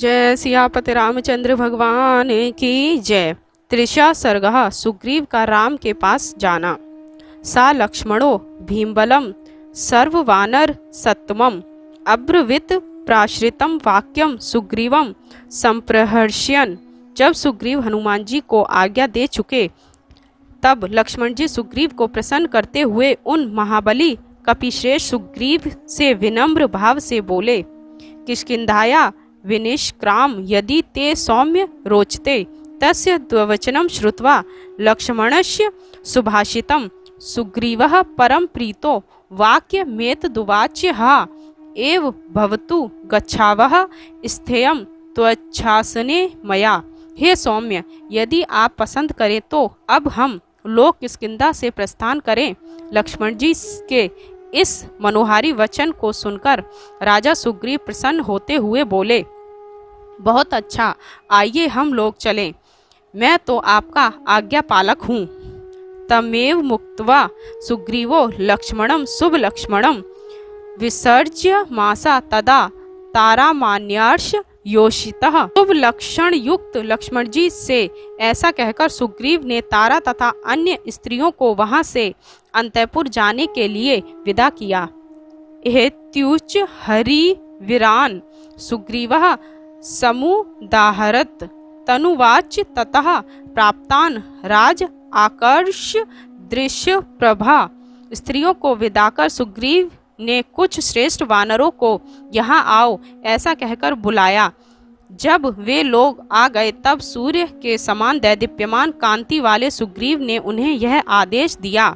जय सियापति रामचंद्र भगवान की जय। तृषा सर्गः सुग्रीव का राम के पास जाना। सा लक्ष्मणो भीमबलम सर्ववानर सत्तमम अब्रवीत प्राश्रितम वाक्यम सुग्रीवम संप्रहर्ष्यन्। जब सुग्रीव हनुमान जी को आज्ञा दे चुके तब लक्ष्मण जी सुग्रीव को प्रसन्न करते हुए उन महाबली कपिश्रेष्ठ सुग्रीव से विनम्र भाव से बोले, किष्किंधाया विनिष्क्राम यदि ते सौम्य रोचते तस्य द्ववचनं श्रुत्वा लक्ष्मणस्य सुभाषितं सुग्रीवः परम प्रीतो वाक्यमेतदुवाच्य एव भवतु गच्छावः स्थेयं त्वच्छासने मया। हे सौम्य, यदि आप पसंद करें तो अब हम लोग किष्किंधा से प्रस्थान करें। लक्ष्मण जी के इस मनोहारी वचन को सुनकर राजा सुग्रीव प्रसन्न होते हुए बोले, बहुत अच्छा, आइए हम लोग चलें, मैं तो आपका आज्ञा पालक हूँ। तमेव मुक्त्वा सुग्रीवो लक्ष्मणं शुभ लक्ष्मणं विसर्ज्य मासा तदा तारामान्यार्ष योषितः। शुभ लक्षण युक्त लक्ष्मण जी से ऐसा कहकर सुग्रीव ने तारा तथा अन्य स्त्रियों को वहां से अंतःपुर जाने के लिए विदा किया। एत्युच हरि वीरान सुग्रीवः समुदाहरत तनुवाच ततः प्राप्तान राज आकर्ष दृश्य प्रभा। स्त्रियों को विदा कर सुग्रीव ने कुछ श्रेष्ठ वानरों को यहाँ आओ ऐसा कहकर बुलाया। जब वे लोग आ गए तब सूर्य के समान दैदीप्यमान कांति वाले सुग्रीव ने उन्हें यह आदेश दिया,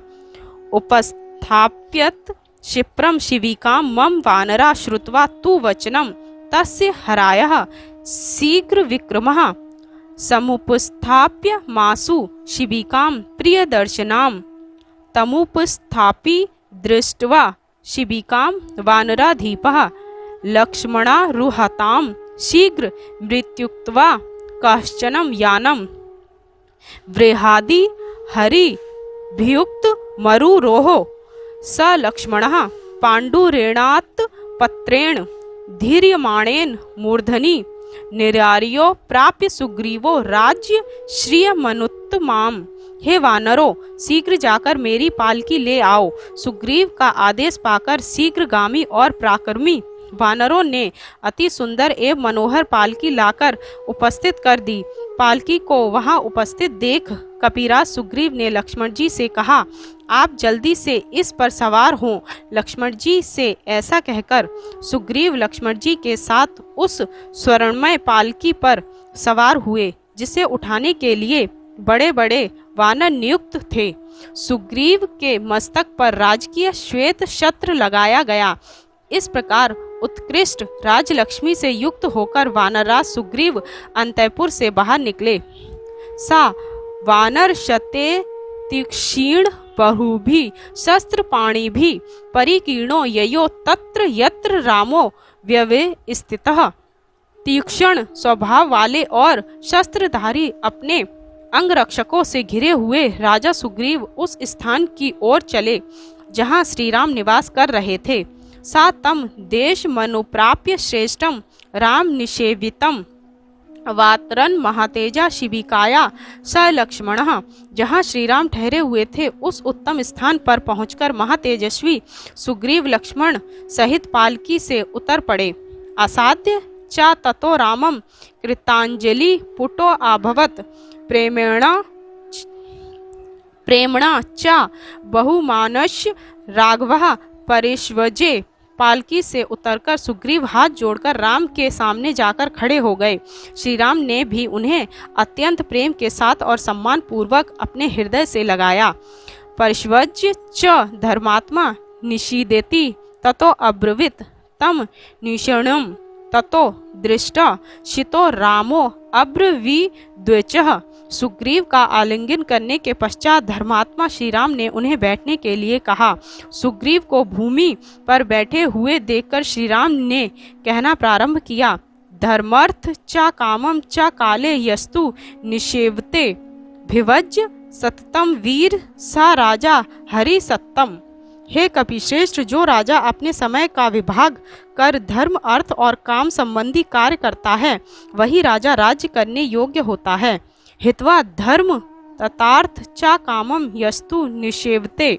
उपस्थाप्यत क्षिप्रम शिविकां मम वानरा श्रुत्वा तु वचनम तस्य हरायः शीघ्र विक्रमः समुपस्थाप्य मासु शिविकां प्रियदर्शनाम तमुपस्थापि दृष्ट्वा शिबिकां वानराधीपः लक्ष्मणारुहतां शीघ्र मृत्युक्त्वा कश्चनं यानं वृहादि हरिभियुक्त मरुरोहो स लक्ष्मणः पाण्डुरेणात् पत्रेण धीर्यमाणेन मूर्धनि निरार्यो प्राप्य सुग्रीवो राज्य श्रियमनुत्तमाम्। हे वानरों, शीघ्र जाकर मेरी पालकी ले आओ। सुग्रीव का आदेश पाकर शीघ्रगामी और पराक्रमी वानरों ने अति सुंदर एवं मनोहर पालकी लाकर उपस्थित कर दी। पालकी को वहां उपस्थित देख कपिराज सुग्रीव ने लक्ष्मण जी से कहा, आप जल्दी से इस पर सवार हों। लक्ष्मण जी से ऐसा कहकर सुग्रीव लक्ष्मण जी के साथ उस स्वर्णमय पालकी पर सवार हुए जिसे उठाने के लिए बड़े बड़े वानर नियुक्त थे। सुग्रीव के मस्तक पर राजकीय श्वेत छत्र लगाया गया। इस प्रकार उत्कृष्ट राजलक्ष्मी से युक्त होकर वानरराज सुग्रीव अंतःपुर से बाहर निकले। सा वानर शते तीक्ष्ण बहुभी शस्त्र पाणी भी परिकीर्णो ययो तत्र यत्र रामो व्यवे स्थितः। तीक्ष्ण स्वभाव वाले और शस्त्रधारी अपने अंगरक्षकों से घिरे हुए राजा सुग्रीव उस स्थान की ओर चले जहां श्रीराम निवास कर रहे थे। सा तम देश मनुप्राप्य श्रेष्ठम राम निषेवितम वातरन महातेजा शिबिकाया स लक्ष्मणः। जहाँ श्रीराम ठहरे हुए थे उस उत्तम स्थान पर पहुंचकर महातेजस्वी सुग्रीव लक्ष्मण सहित पालकी से उतर पड़े। असाध्य चा ततो रामम कृतांजलि पुटो अभवत प्रेमणा चा बहुमानस्य राघवः परिष्वजे। पालकी से उतरकर सुग्रीव हाथ जोड़कर राम के सामने जाकर खड़े हो गए। श्री राम ने भी उन्हें अत्यंत प्रेम के साथ और सम्मान पूर्वक अपने हृदय से लगाया। परिष्वज्य च धर्मात्मा निषीदेति ततो अब्रवीत तम निषणम ततो दृष्टा शितो रामो अब्रवीद्वचः। सुग्रीव का आलिंगन करने के पश्चात धर्मात्मा श्री राम ने उन्हें बैठने के लिए कहा। सुग्रीव को भूमि पर बैठे हुए देखकर श्री राम ने कहना प्रारंभ किया, धर्मर्थ च कामम च काले यस्तु निषेवते भिवज्य सततम वीर सा राजा हरि सत्तम। हे कपिश्रेष्ठ, जो राजा अपने समय का विभाग कर धर्म, अर्थ और काम संबंधी कार्य करता है, वही राजा राज्य करने योग्य होता है। हित्वा धर्म ततार्थ च कामम यस्तु निषेवते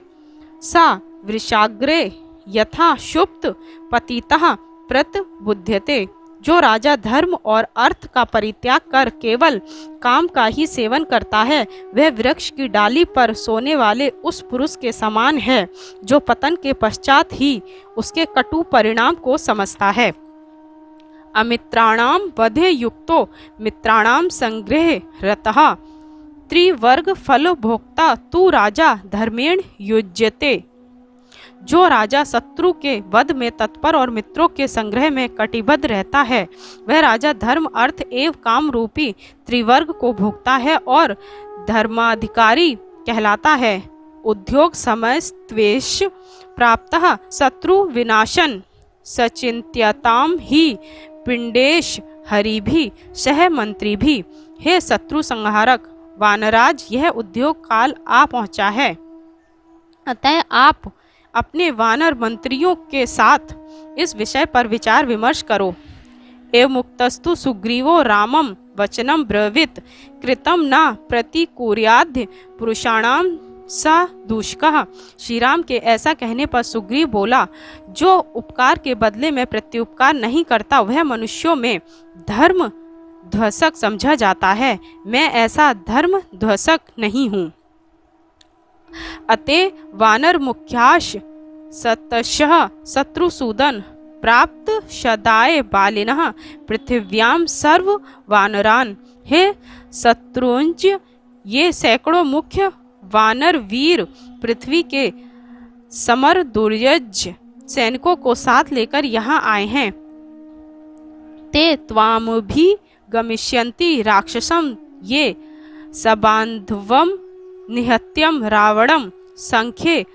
सा वृषाग्रे यथा शुप्त पतितः प्रतबुध्यते। जो राजा धर्म और अर्थ का परित्याग कर केवल काम का ही सेवन करता है, वह वृक्ष की डाली पर सोने वाले उस पुरुष के समान है जो पतन के पश्चात ही उसके कटु परिणाम को समझता है। अमित्राणाम वधे युक्तो मित्राणाम संग्रहे रतः त्रिवर्ग फल भोक्ता तू राजा धर्मेण युज्यते। जो राजा शत्रु के वध में तत्पर और मित्रों के संग्रह में कटिबद्ध रहता है, वह राजा धर्म, अर्थ एवं काम रूपी त्रिवर्ग को भोगता है और धर्माधिकारी कहलाता है। उद्योग समय त्वेष प्राप्तः शत्रु विनाशन सचिंत्यताम ही पिंडेश हरि भी सह मंत्री भी। हे शत्रु संहारक वानराज, यह उद्योग काल आ पहुंचा है, अतः आप अपने वानर मंत्रियों के साथ इस विषय पर विचार विमर्श करो। एवं मुक्तस्तु सुग्रीवो रामम वचनम ब्रवीत कृतम न प्रतिकुर्याद्य पुरुषाणाम सा दूषकः। श्री राम के ऐसा कहने पर सुग्रीव बोला, जो उपकार के बदले में प्रत्युपकार नहीं करता वह मनुष्यों में धर्म ध्वसक समझा जाता है। मैं ऐसा धर्म ध्वसक नहीं हूँ। अते वानर मुख्याश सतशः शत्रुसूदन प्राप्त शदाय बालिनः पृथिव्याम सर्व वानरान। हे शत्रुंज, ये सैकड़ों मुख्य वानर वीर पृथ्वी के समर दुर्यज सैनिकों को साथ लेकर यहाँ आए हैं। ते त्वाम भी गमिष्यन्ति राक्षसम ये सबांधवम निहत्यम रावणम संख्ये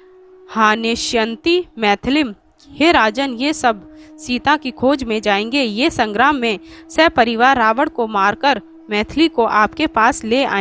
हानिष्यन्ति मैथिलीम। हे राजन, ये सब सीता की खोज में जाएंगे। ये संग्राम में सपरिवार रावण को मारकर मैथिली को आपके पास ले आएंगे।